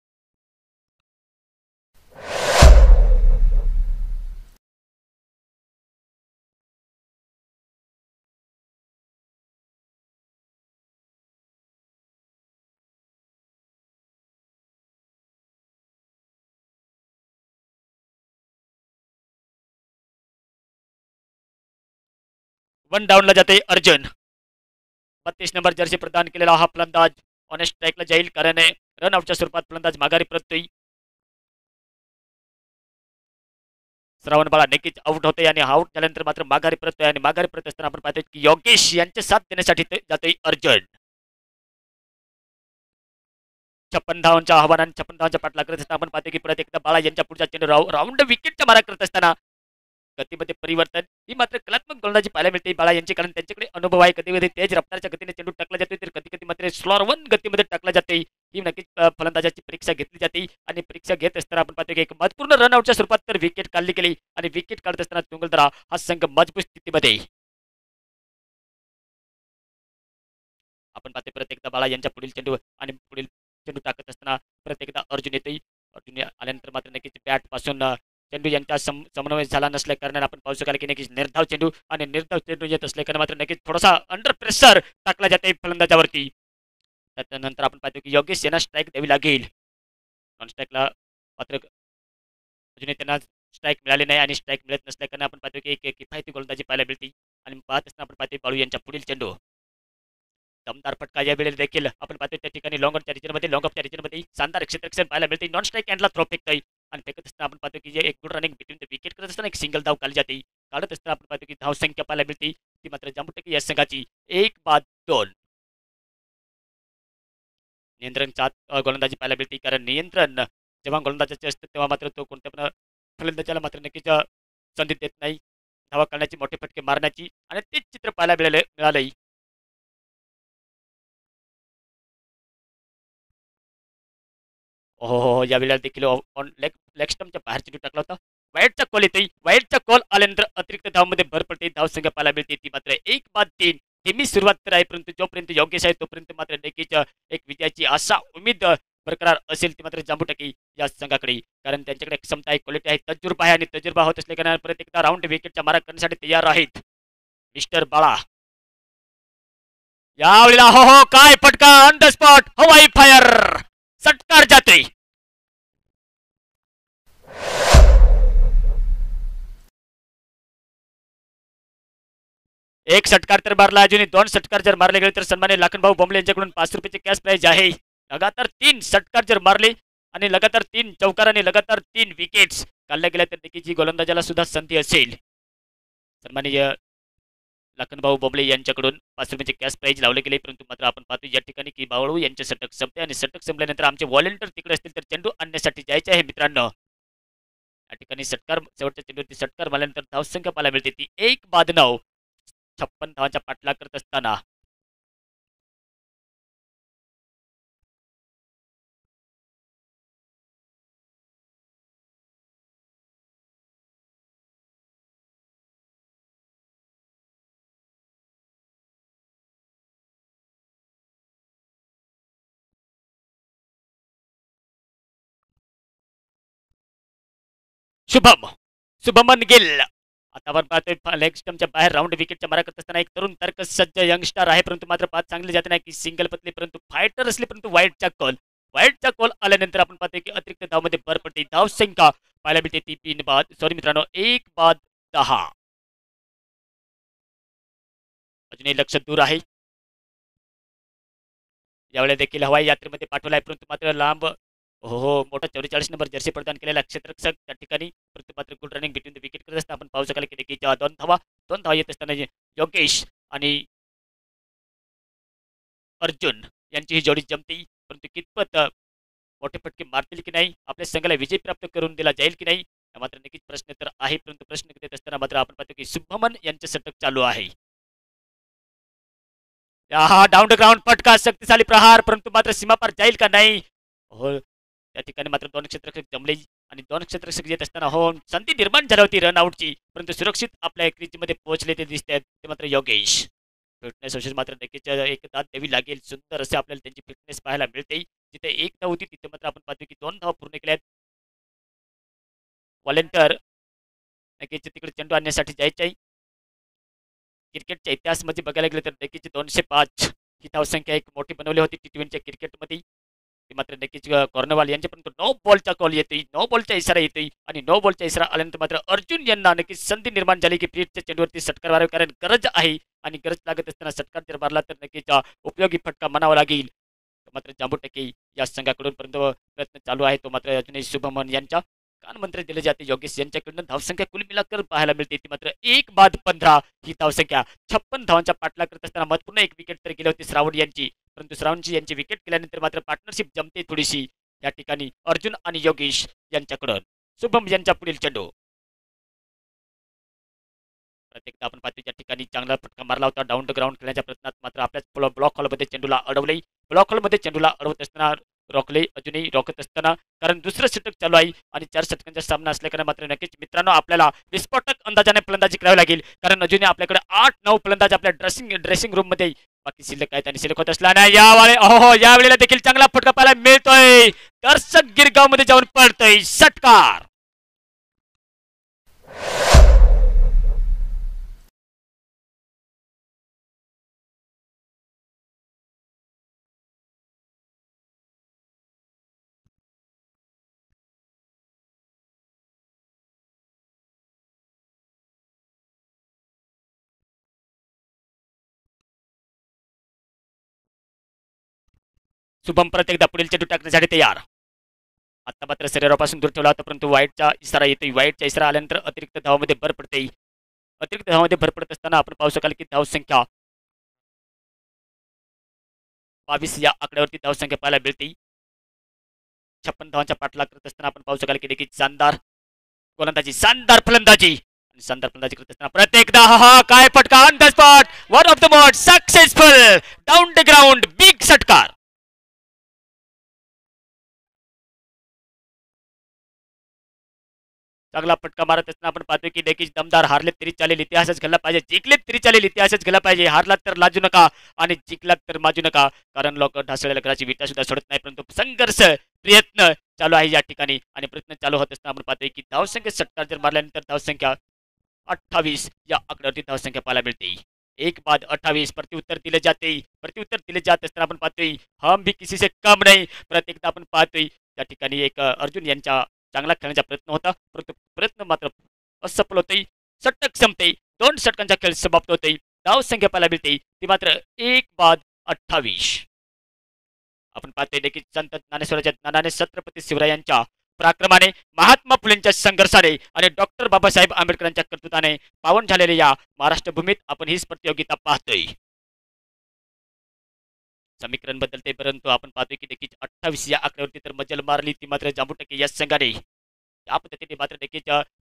1 डाऊनला जाते अर्जुन 32 नंबर जर्सी प्रदान केलेला हा फलंदाज ऑन स्ट्राईकला जाईल कारण रन आउटच्या स्वरूपात फलंदाज माघारी परततोय श्रावण बाळा नक्कीच आउट होते आणि आउट झाल्यानंतर मात्र माघारी परततोय आणि माघारी परत असताना आपण पाहतोय की योगेश यांचे साथ देण्यासाठी जातोय अर्जुन 56 धावांच्या आव्हानाने 56 धावांच्या पाठला करत असताना आपण पाहतोय की परत एकदा बाळा यांच्या पुढच्या चेंडू राऊंड विकेटच्या मारा करत असताना गतीमध्ये परिवर्तन ही मात्र कलात्मक गोलंदाजी पाहायला मिळते बाळा यांची कारण त्यांच्याकडे अनुभव आहे कधी कधी तेज रफ्तारच्या गतीने चेंडू टाकला जातो तर कधी कधी मात्र स्लॉर वन गतीमध्ये टाकला जाते ही नक्कीच फलंदाजाची परीक्षा घेतली जाते आणि परीक्षा घेत असताना आपण पाहतो की एक महत्वपूर्ण रनआउटच्या स्वरूपात तर विकेट काढली गेली आणि विकेट काढत असताना तुंगलदरा हा संघ मजबूत स्थितीमध्ये आपण पाहतो परत एकदा बाळा यांच्या पुढील चेंडू आणि पुढील चेंडू टाकत असताना परत एकदा अर्जुन येतोय अर्जुन आल्यानंतर मात्र नक्कीच बॅट पासून चेंडू यांचा समन्वय झाला नसल्या कारणाने आपण पाहू शकाल की नक्कीच निर्धाव चेंडू आणि निर्धाव चेंडू येत असल्या कारण मात्र नक्कीच थोडासा अंडर प्रेशर टाकला जाते फलंदाजावरती त्यानंतर आपण पाहतो की योगेश यांना स्ट्राईक द्यावी लागेल नॉन स्ट्राईकला मात्र अजूनही त्यांना स्ट्राईक मिळाली नाही आणि स्ट्राईक मिळत नसल्या कारण आपण पाहतो की एक किफायती गोलंदाजी पाहायला मिळते आणि पाहत असताना आपण पाहतो बाळू यांच्या पुढील चेंडू दमदार फटका या वेळेला देखील आपण पाहतो त्या ठिकाणी लॉंग ऑफच्या रिजनमध्ये लॉंग ऑफच्या रिजनमध्ये शानदार क्षेत्ररक्षण पाहायला मिळते नॉन स्ट्राईक हँडला थ्रो फेकतोय आणि फेकत असताना आपण पाहतो की जे एक good running between the wicket करत असताना एक सिंगल धाव काढली जाते काढत असताना आपण पाहतो की धाव संख्या पाहायला मिळते ती मात्र जांबुटकी या संघाची 1-2 नियंत्रण गोलंदाजी पाहायला मिळते कारण नियंत्रण जेव्हा गोलंदाजाचे असते तेव्हा मात्र तो कोणत्या पण फलंदाजाला मात्र नक्कीच संधी देत नाही धावा काढण्याची मोठे फटके मारण्याची आणि तेच चित्र पाहायला मिळालंय हो या वेळेला देखील ऑन लेग स्टम्पच्या बाहेर चेंडू टाकला होता वाईटचा कॉल येतोय वाईटचा कॉल आल्यानंतर अतिरिक्त धावमध्ये भर पडते धाव संख्या पाहायला मिळते ती मात्र 1-3 हे मी सुरुवात तर आहे परंतु जोपर्यंत योगेश आहे तोपर्यंत मात्र नक्कीच एक विजयाची आशा उमेद बरकरार असेल ती मात्र जांबुटकी या संघाकडे कारण त्यांच्याकडे क्षमता आहे क्वालिटी आहे तजुर्बा आहे आणि तजुर्बा होत असल्या कारण परत एकदा राऊंड विकेटच्या मारा करण्यासाठी तयार आहेत मिस्टर बाळा यावेळेला हो हो काय फटका ऑन द स्पॉट हवाई फायर सटकार जाते एक षटकार तर मारला अजूनही 2 षटकार जर मारले गेले तर सन्मान्य लाखनभाऊ बोंबले यांच्याकडून 5 रुपयाचे कॅश प्राइज आहे लगातार 3 षटकार जर मारले आणि लगातार 3 चौकार आणि लगातार 3 विकेट्स काढल्या गेल्या तर नक्कीच गोलंदाजाला सुद्धा संधी असेल सन्माननीय लाखनभाऊ बोंबले यांच्याकडून 5 रुपयाचे कॅश प्राइज लावले गेले परंतु मात्र आपण पाहतो या ठिकाणी की बावळू यांचे षटक संपते आणि षटक संपल्यानंतर आमचे व्हॉलेंटियर तिकडे असतील तर चेंडू आणण्यासाठी जायचे आहे मित्रांनो या ठिकाणी षटकार शेवटच्या चेंडूवरती षटकार मारल्यानंतर धावसंख्या पाहायला मिळते ती 1-9 56 धावांचा पाठलाग करत असताना शुभम शुभमन गिल आता आपण पाहतोय लेग स्टम्पच्या बाहेर राऊंड विकेटच्या मारा करत असताना एक तरुण तर्कसज्ज यंगस्टर आहे परंतु मात्र पाच चांगले जाते नाही की सिंगल पतले परंतु फायटर असले परंतु वाईटचा कॉल आल्यानंतर आपण पाहतोय की अतिरिक्त धावमध्ये भर पडते धाव संख्या पाहायला मिळते ती 3 सॉरी मित्रांनो 1-10 अजूनही लक्ष दूर आहे यावेळेला देखील हवाई यात्रेमध्ये पाठवला आहे परंतु मात्र लांब हो मोठा 44 नंबर जर्सी प्रदान केलेला क्षेत्ररक्षक त्या ठिकाणी परंतु मात्र good running between the wicket करत असताना आपण पाहू शकाल की नक्की 2 धावा येत असताना योगेश आणि अर्जुन यांची ही जोडी जमते परंतु कितपत मोठे फटके मारतील की नाही आपल्या संघाला विजय प्राप्त करून दिला जाईल की नाही मात्र नक्कीच प्रश्न तर आहे परंतु प्रश्न देत असताना मात्र आपण पाहतो की शुभमन यांचे षटक चालू आहे हा डाऊन द ग्राउंड फटका शक्तिशाली प्रहार, परंतु मात्र सीमापार जाईल का नाही. हो त्या ठिकाणी मात्र दोन क्षेत्ररक्षक जमले आणि दोन क्षेत्ररक्षक येत असताना हो संधी निर्माण झाली होती रन आउटची, परंतु सुरक्षित आपल्या क्रीजमध्ये पोहोचले ते दिसत आहेत ते मात्र योगेश. फिटनेस असेल मात्र नक्कीच एक दाद द्यावी लागेल. सुंदर असे आपल्याला त्यांची फिटनेस पाहायला मिळते. जिथे एक धाव होती तिथे मात्र आपण पाहतो की दोन धाव पूर्ण केल्यात. व्हॉलेंटियर नक्कीच तिकडे चेंडू आणण्यासाठी जायचे आहे. क्रिकेटच्या इतिहासमध्ये बघायला गेलं तर नक्कीच 205 ही धावसंख्या एक मोठी बनवली होती T20च्या क्रिकेटमध्ये. ते मात्र नक्कीच कॉर्नवाल यांच्यापर्यंत नो बॉलचा कॉल येतोय, नो बॉलचा इशारा येतोय आणि नो बॉलचा इशारा आल्यानंतर मात्र अर्जुन यांना नक्कीच संधी निर्माण झाली की पीठच्या चेंडूवरती षटकार मारावे, कारण गरज आहे आणि गरज लागत असताना षटकार जर मारला तर नक्कीच उपयोगी फटका म्हणावा लागेल. मात्र जांबू टक्के या संघाकडून पर्यंत प्रयत्न चालू आहे तो मात्र अजूनही शुभमन यांच्या कानमंत्र दिले जाते. योगेश यांच्याकडून धावसंख्या कुल मिलाकर पाहायला मिळते ती मात्र 1 बाद 15 ही धावसंख्या. 56 धावांचा पाठलाग करत असताना महत्वपूर्ण एक विकेट तर गेली होती श्रावण यांची, परंतु श्रावणची यांची विकेट केल्यानंतर मात्र पार्टनरशिप जमते थोडीशी या ठिकाणी अर्जुन आणि योगेश यांच्याकडून. शुभम यांच्या पुढील चेंडू प्रत्येकदा आपण पाहतो या ठिकाणी चांगला फटका मारला होता डाऊन द ग्राउंड खेळण्याच्या प्रयत्नात, मात्र आपल्याच ब्लॉक हॉलमध्ये चेंडूला अडवले. ब्लॉक हॉलमध्ये चेंडूला अडवत असताना रोखले, अजूनही रोखत असताना कारण दुसरं षटक चालू आहे आणि 4 षटकांचा सामना असल्याकडे मात्र नक्कीच मित्रांनो आपल्याला विस्फोटक अंदाजाने फलंदाजी करावी लागेल, कारण अजूनही आपल्याकडे 8-9 फलंदाज आपल्या ड्रेसिंग रूम मध्ये बाकी शिल्लक आहेत आणि शिल्लक होत असल्याने यावेळेला देखील चांगला फटका पाहायला मिळतोय. दर्शक गिरगाव मध्ये जाऊन पडतोय षटकार. शुभम परत एकदा पुढील चेंडू टाकण्यासाठी तयार. आता मात्र शरीरापासून दूर ठेवला होता, परंतु वाईटचा इशारा येतोय. वाईटचा इशारा आल्यानंतर अतिरिक्त धावामध्ये भर पडते. अतिरिक्त धावामध्ये भर पडत असताना आपण पाहू शकाल की धावसंख्या 22 या आकड्यावरती धावसंख्या पाहायला मिळते. 56 धावांचा पाठलाग करत असताना आपण पाहू शकाल की देखील शानदार गोलंदाजी, शानदार फलंदाजी आणि शानदार फलंदाजी करत असताना प्रत्येकदा हा काय फटका on the spot, one of the most successful down the ground big षटकार. चांगला फटका मारत असताना आपण पाहतोय की देखील दमदार. हारलेत तरी चालेल, इतिहासच घडला पाहिजे. जिंकलेत तरी चालेल, इतिहासच घडला पाहिजे. हारलात तर लाजू नका आणि जिंकलात तर माजू नका, कारण लोक ढासळलेल्या घराची विटा सुद्धा सोडत नाही. परंतु संघर्ष प्रयत्न चालू आहे या ठिकाणी आणि प्रयत्न चालू होत असताना आपण पाहतोय की धावसंख्या षटकार जर मारल्यानंतर धावसंख्या 28 या आकड्यावरती धावसंख्या पाहायला मिळते. 1 बाद 28 प्रत्युत्तर दिले जाते. प्रत्युत्तर दिले जात असताना आपण पाहतोय हम भी किसी से कम नाही. प्रत्येकदा आपण पाहतोय त्या ठिकाणी एक अर्जुन यांच्या चांगला खेळण्याचा प्रयत्न होता, परंतु प्रयत्न मात्र असफल होते. षटक संपते, 2 षटकांचा खेळ समाप्त होते. धाव संख्या पाहायला मिळते ती मात्र 1 बाद 28. आपण पाहतोय देखील संत ज्ञानेश्वराच्या ज्ञानाने, छत्रपती शिवरायांच्या पराक्रमाने, महात्मा फुलेंच्या संघर्षाने आणि डॉक्टर बाबासाहेब आंबेडकरांच्या कर्तृत्वाने पावन झालेल्या या महाराष्ट्र भूमीत आपण हीच प्रतियोगिता पाहतोय. समीकरण बदलते, परंतु आपण पाहतोय की देखील 28 या आकड्यावरती तर मजल मारली ती मात्र जांबू टक्के या संघाने. या पद्धतीने मात्र नक्कीच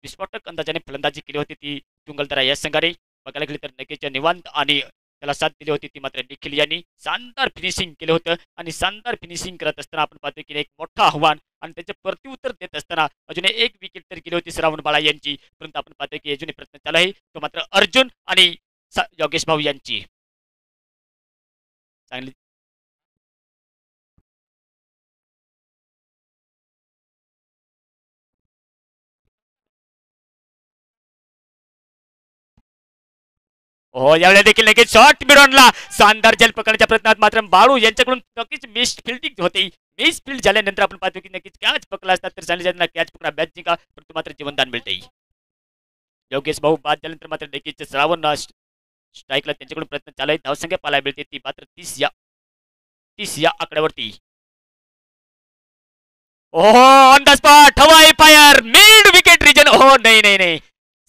विस्फोटक अंदाजाने फलंदाजी केली होती ती तुंगलदरा या संघाने. बघायला गेली तर नक्कीच निवांत आणि त्याला साथ दिली होती ती मात्र निखिल यांनी. शानदार फिनिशिंग केलं होतं आणि शानदार फिनिशिंग करत असताना आपण पाहतोय की एक मोठं आव्हान आणि त्याचे प्रत्युत्तर देत असताना अजून एक विकेट तर गेली होती श्रावण बाळा यांची, परंतु आपण पाहतोय की अजूनही प्रयत्न चालू आहे तो मात्र अर्जुन आणि योगेश भाऊ यांची. चांगली हो यावेळेला देखील नक्कीच शॉर्ट मिडॉनला शानदार जल पकडण्याच्या प्रयत्नात मात्र बाळू यांच्याकडून नक्कीच मिस फिल्डिंग होते. मिस फील्ड झाल्यानंतर आपण पाहतो की नक्कीच कॅच पकडला असतात तर चांगली ज्यांना कॅच पकडा मॅच जिंका, परंतु मात्र जीवनदान मिळते. योगेश भाऊ बाद झाल्यानंतर मात्र नक्कीच श्रावण स्ट्राईकला त्यांच्याकडून प्रयत्न चालू आहे. धावसंख्या पाहायला मिळते ती मात्र 30 या आकड्यावरती. ओहो ऑन द स्पॉट हवाई फायर मिड विकेट रिजन. हो नाही नाही नाही,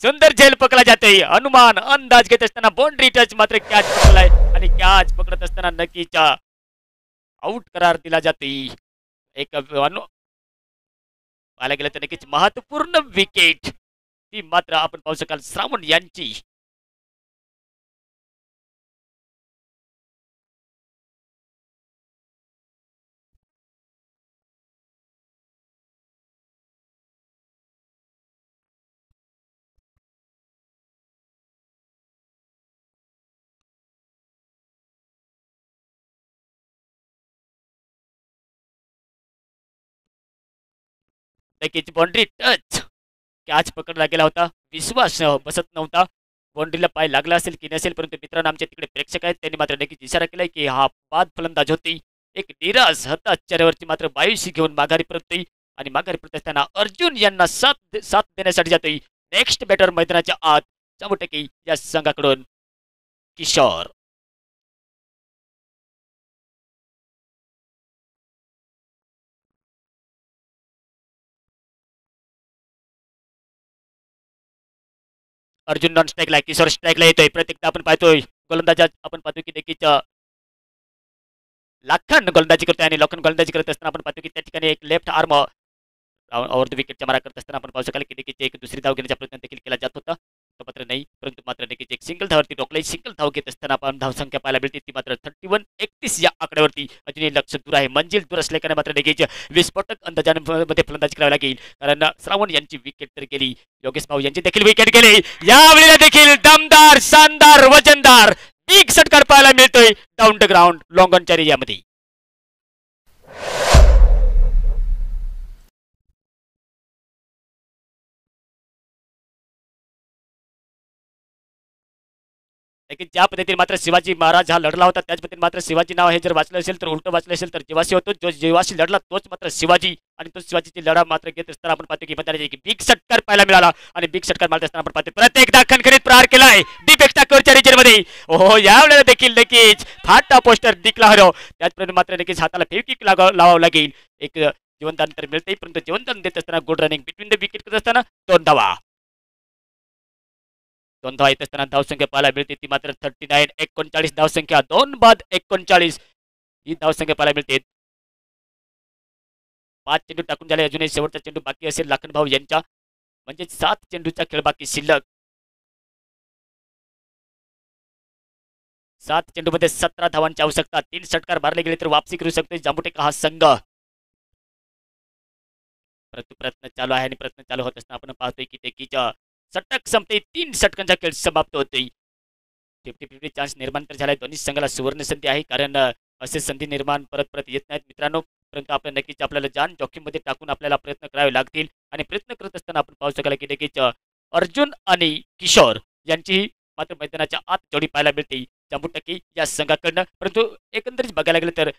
सुंदर झेल पकडला जाते. अनुमान अंदाज घेत असताना बाउंड्री टच मात्र कॅच पकडलाय आणि कॅच पकडत असताना नक्कीच आउट करार दिला जाते. एक पाहायला गेलं तर नक्कीच महत्वपूर्ण विकेट ती मात्र आपण पाहू शकाल श्रावण यांची. नक्कीच बाउंड्री टच कॅच पकडला गेला होता. विश्वास बसत नव्हता. बाउंड्रीला पाय लागला असेल की नसेल, परंतु मित्रांनो आमच्या तिकडे प्रेक्षक आहेत त्यांनी मात्र नक्कीच इशारा केलाय की हा बाद फलंदाज होती. एक निराश हताश चेहऱ्यावरती मात्र बायुशी घेऊन माघारी परततोय आणि माघारी परत असताना अर्जुन यांना साथ देण्यासाठी जातोय. नेक्स्ट बॅटर मैदानाच्या आत 100% या संघाकडून किशोर. अर्जुन नॉन स्ट्राईकला, किशोर स्ट्राईकला येतोय. प्रत्येकदा आपण पाहतोय गोलंदाज आपण पाहतोय की नक्कीच लाखन गोलंदाजी करतोय आणि लाखन गोलंदाजी करत असताना आपण पाहतो की त्या ठिकाणी एक लेफ्ट आर्म ओव्हर द विकेटच्या मारा करत असताना आपण पाहू शकाल की नक्कीच एक दुसरी धाव घेण्याचा प्रयत्न देखील केला जात होता. तो मात्र नाही, परंतु मात्र नक्कीच एक सिंगल धावरती टोकलाय. सिंगल धाव घेत असताना आपण धावसंख्या पाहायला मिळते ती मात्र 31-31 या आकड्यावरती अजूनही लक्ष दूर आहे. मंजिल दूर असल्याने मात्र नक्कीच विस्फोटक अंदाजामध्ये फलंदाजी करावी लागेल, कारण श्रावण यांची विकेट तर गेली, योगेश भाऊ यांची देखील विकेट गेली. यावेळेला देखील दमदार शानदार वजनदार बिग षटकार पाहायला मिळतोय डाऊन द ग्राउंड लॉंगॉनच्या एरियामध्ये. ज्या पद्धतीने मात्र शिवाजी महाराज हा लढला होता त्याच पद्धतीने मात्र शिवाजी नाव हे जर वाचलं असेल तर उलटं वाचलं असेल तर जेवाशी होतो, जो जेवाशी लढला तोच मात्र शिवाजी, आणि तो शिवाजीची लढा मात्र घेत असताना आपण पाहतो की मैदानात एक बिग षटकार पाहायला मिळाला. आणि बिग षटकार मारत असताना आपण पाहतो परत एकदा खणखणीत प्रहार केलाय डीप एक्स्ट्रा कव्हरच्या रिजनमध्ये. ओहो, यावेळेला देखील नक्कीच फाटा पोस्टर दिखला हरव. त्याचप्रमाणे मात्र नक्कीच हाताला फेविक्विक लावावं लागेल. एक जीवनदान तर मिळते, परंतु जीवनदान देत असताना good running between the wicket करत असताना 2 धावा येत असताना धावसंख्या पाहायला मिळते ती मात्र 39-39 धावसंख्या. 2 बाद 39 ही धावसंख्या पाहायला मिळते. 5 चेंडू टाकून झाले, अजूनही शेवटचा चेंडू बाकी असेल लाखन भाऊ यांच्या, म्हणजे 7 चेंडूचा खेळ बाकी शिल्लक. 7 चेंडूमध्ये 17 धावांची आवश्यकता. 3 षटकार मारले गेले तर वापसी करू शकतो जांबुटेका हा संघ. परंतु प्रयत्न चालू आहे आणि प्रयत्न चालू होत असताना आपण पाहतोय की ते षटक संपते, 3 षटकांचा खेळ समाप्त होतोय. 50-50 चान्स निर्माण तर झालाय. दोन्ही संघाला सुवर्ण संधी आहे, कारण असे संधी निर्माण परत येत नाहीत मित्रांनो. परंतु आपण नक्कीच आपल्याला जान जोखीम मध्ये टाकून आपल्याला प्रयत्न करावे लागतील. आणि प्रयत्न करत असताना आपण पाहू शकाल की नक्कीच अर्जुन आणि किशोर यांची मात्र मैदानाच्या आत जोडी पाहायला मिळते जांबुटकी या संघाकडनं. परंतु एकंदरीत बघायला गेलं तर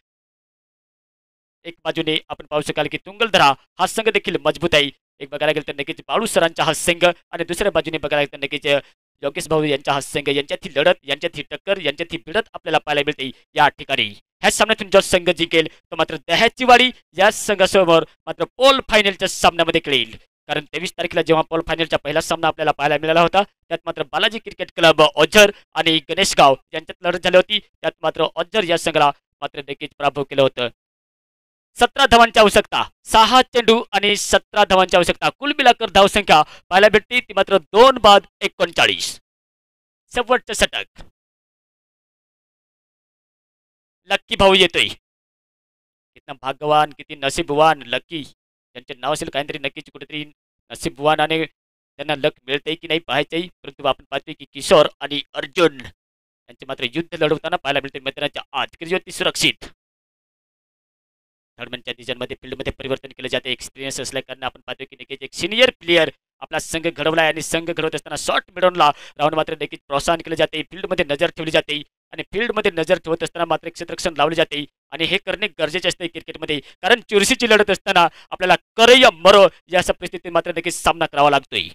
एक बाजूने आपण पाहू शकाल की तुंगलदरा हा संघ देखील मजबूत आहे. एक बघायला गेलं तर नक्कीच बाळू सरांचा हा संघ, आणि दुसऱ्या बाजूने बघायला गेलं तर नक्कीच योगेश भाऊ यांचा हा संघ. यांच्यातली लढत, यांच्यातली टक्कर, यांच्यातली भिडत आपल्याला पाहायला मिळते या ठिकाणी. ह्या सामन्यातून जो संघ जिंकेल तो मात्र दह्याची वाडी या संघासमोर मात्र पोल फायनलच्या सामन्यामध्ये खेळेल. कारण 23 तारखेला जेव्हा पोल फायनलचा पहिला सामना आपल्याला पाहायला मिळाला होता त्यात मात्र बालाजी क्रिकेट क्लब ओझर आणि गणेशगाव यांच्यात लढत झाली होती. त्यात मात्र ओझर या संघाला मात्र नक्कीच पराभव केलं होतं. 17 धावांची आवश्यकता, 6 चेंडू आणि 17 धावांची आवश्यकता. कुल मिलाकर धावसंख्या पाहायला भेटते ती मात्र 2 बाद 39. शेवटचं षटक लक्की भाऊ येतोय. कितना भाग्यवान, किती नसीबवान लकी त्यांचे नाव असेल काहीतरी, नक्कीच कुठेतरी नसीबवान आणि त्यांना लक मिळते की नाही पाहायचंय. परंतु आपण पाहतोय की किशोर आणि अर्जुन यांचे मात्र युद्ध लढवताना पाहायला मिळते मैदानाच्या आत. क्रिज्योती सुरक्षित थर्डमॅनच्या डिझाईनमध्ये फील्डमध्ये परिवर्तन केले जाते. एक्सपिरियन्स असल्या कारण आपण पाहतोय की नक्कीच एक सिनियर प्लेअर आपला संघ घडवला आहे आणि संघ घडवत असताना शॉर्ट मिडॉनला राहून मात्र नक्कीच प्रोत्साहन केले जाते. फील्डमध्ये नजर ठेवली जाते आणि फील्डमध्ये नजर ठेवत असताना मात्र क्षेत्ररक्षण लावले जाते. आणि हे करणे गरजेचे असते क्रिकेटमध्ये, कारण चुरशीची लढत असताना आपल्याला कर या मरो या परिस्थितीत मात्र नक्कीच सामना करावा लागतोय.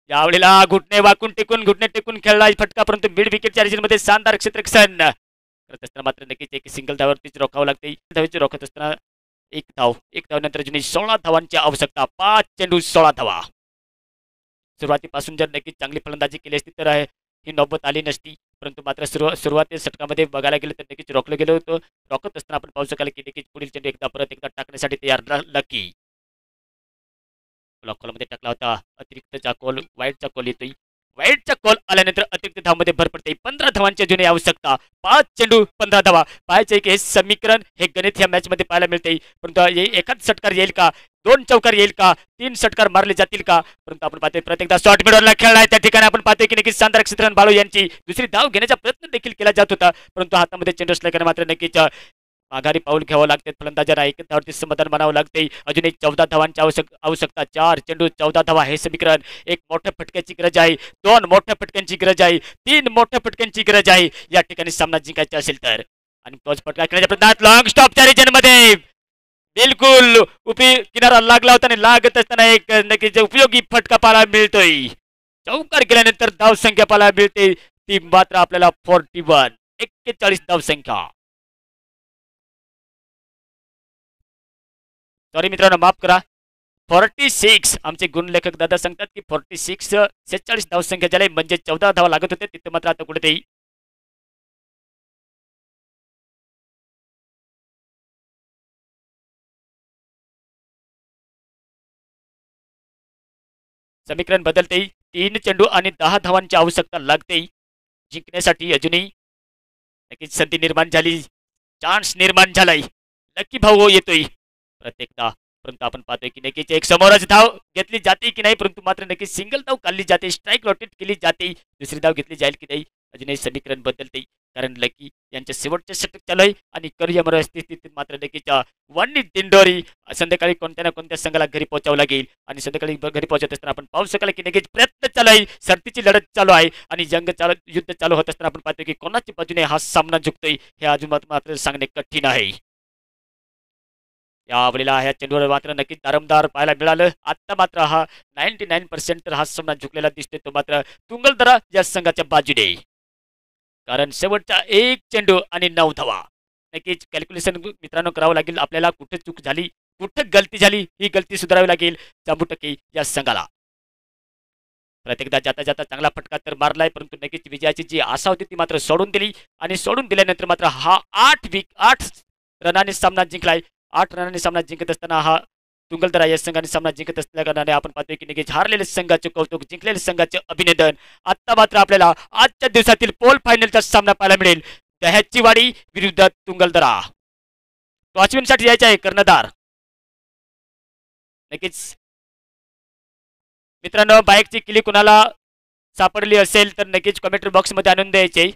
यावेळेला घुटणे वाकून टेकून घुटणे टेकून खेळला फटका, परंतु मिड विकेटच्या रिजनमध्ये शानदार क्षेत्ररक्षण करत असताना मात्र नक्कीच एक सिंगल धावावरतीच रोखावं लागते. धावेची रोखत असताना एक धाव नंतर अजूनही 16 धावांची आवश्यकता. 5 चेंडू 16 धावा. सुरुवातीपासून जर नक्कीच चांगली फलंदाजी केली असती तर ही नौबत आली नसती. परंतु मात्र सुरुवाती षटकामध्ये बघायला गेलं तर नक्कीच रोखलं गेलं होतं. रोखत असताना आपण पाहू शकाल की नक्कीच पुढील चेंडू परत एकदा टाकण्यासाठी तयार लकी. ब्लॉक कॉलमध्ये टाकला होता. अतिरिक्तचा कॉल, वाईटचा कॉल येतोय. वाईटचा कॉल आल्यानंतर अतिरिक्त धावामध्ये भर पडते. 15 धावांची अजूनही आवश्यकता. 5 चेंडू 15 धावा. पाहायचे की हे समीकरण, हे गणित या मॅच मध्ये पाहायला मिळते. परंतु एकाच षटकार येईल का, 2 चौकार येईल का, 3 षटकार मारले जातील का. परंतु आपण पाहतोय प्रत्येकदा शॉर्ट मिडॉनला खेळलाय. त्या ठिकाणी आपण पाहतोय की नक्कीच शानदार क्षेत्रन बाळू यांची दुसरी धाव घेण्याचा प्रयत्न देखील केला जात होता, परंतु हातामध्ये चेंडू असल्याने मात्र नक्कीच माघारी पाऊल घ्यावं लागते फलंदाजांना. एक धावावरती समाधान मानावं लागते. अजून एक 14 धावांची आवश्यकता. 4 चेंडू 14 धावा हे समीकरण. एक मोठ्या फटक्याची गरज आहे, 2 मोठ्या फटक्यांची गरज आहे, 3 मोठ्या फटक्यांची गरज आहे या ठिकाणी सामना जिंकायचा असेल तर. आणि तोच फटका खेळण्याच्या प्रयत्नात लॉंग स्टॉपच्या रिजनमध्ये बिलकुल किनारा लागला होता आणि लागत असताना एक नक्कीच उपयोगी फटका पाहायला मिळतोय. चौकार केल्यानंतर धावसंख्या पाहायला मिळते ती मात्र आपल्याला 41 धावसंख्या. सॉरी मित्रांनो, माफ करा, 46. आमचे गुणलेखक दादा सांगतात की 46 धावसंख्या झाली, म्हणजे 14 धावा लागत होते तिथे मात्र आता कुठेतरी समीकरण बदलते. 3 चेंडू आणि 10 धावांची आवश्यकता लागते जिंकण्यासाठी. अजूनही नक्कीच संधी निर्माण झाली, चान्स निर्माण झालाय. नक्की भाऊ येतोय प्रत्येकदा, परंतु आपण पाहतोय की नक्कीच एक समोरच धाव घेतली जाते की नाही, परंतु मात्र नक्कीच सिंगल धाव काढली जाते, स्ट्राईक रोटेट केली जाते. दुसरी धाव घेतली जाईल की नाही, अजूनही समीकरण बदलते. कारण लकी यांच्या शेवटचे षटक चालू आहे आणि करिअर स्थितीत मात्र नक्कीच वन्नी दिंडोरी संध्याकाळी कोणत्या ना कोणत्या संघाला घरी पोहोचावं लागेल. आणि संध्याकाळी घरी पोहोचत असताना आपण पाहू शकाल की नक्कीच प्रयत्न चालू आहे, सरतीची लढत चालू आहे आणि युद्ध चालू होत असताना आपण पाहतो की कोणाच्या बाजूने हा सामना झुकतोय हे अजून मात्र सांगणे कठीण आहे. यावेळेला ह्या चेंडूवर मात्र नक्कीच दारमदार पाहायला मिळालं. आता मात्र हा 99% तर हा सामना झुकलेला दिसतोय तो मात्र तुंगलदरा या संघाच्या बाजूने. कारण शेवटचा एक चेंडू आणि 9 धावा. नक्कीच कॅल्क्युलेशन मित्रांनो करावं लागेल आपल्याला, कुठे चूक झाली, कुठे गलती झाली, ही गलती सुधारावी लागेल जांबुटकी या संघाला. प्रत्येकदा जाता जाता चांगला फटका तर मारलाय, परंतु नक्कीच विजयाची जी आशा होती ती मात्र सोडून दिली. आणि सोडून दिल्यानंतर मात्र हा 8 रनाने सामना जिंकलाय. 8 रनाने सामना जिंकत असताना हा तुंगलदरा या संघाने सामना जिंकत असल्या कारणाने आपण पाहतोय की नक्कीच हारलेल्या संघाचे कौतुक, जिंकलेल्या संघाचे अभिनंदन. आता मात्र आपल्याला आजच्या दिवसातील पोल फायनलचा सामना पाहायला मिळेल. दह्याची वाडी विरुद्ध तुंगलदरा. टॉचविनसाठी यायचे आहे कर्णधार. नक्कीच मित्रांनो, बाईकची किली कुणाला सापडली असेल तर नक्कीच कमेंट बॉक्समध्ये आणून द्यायचे.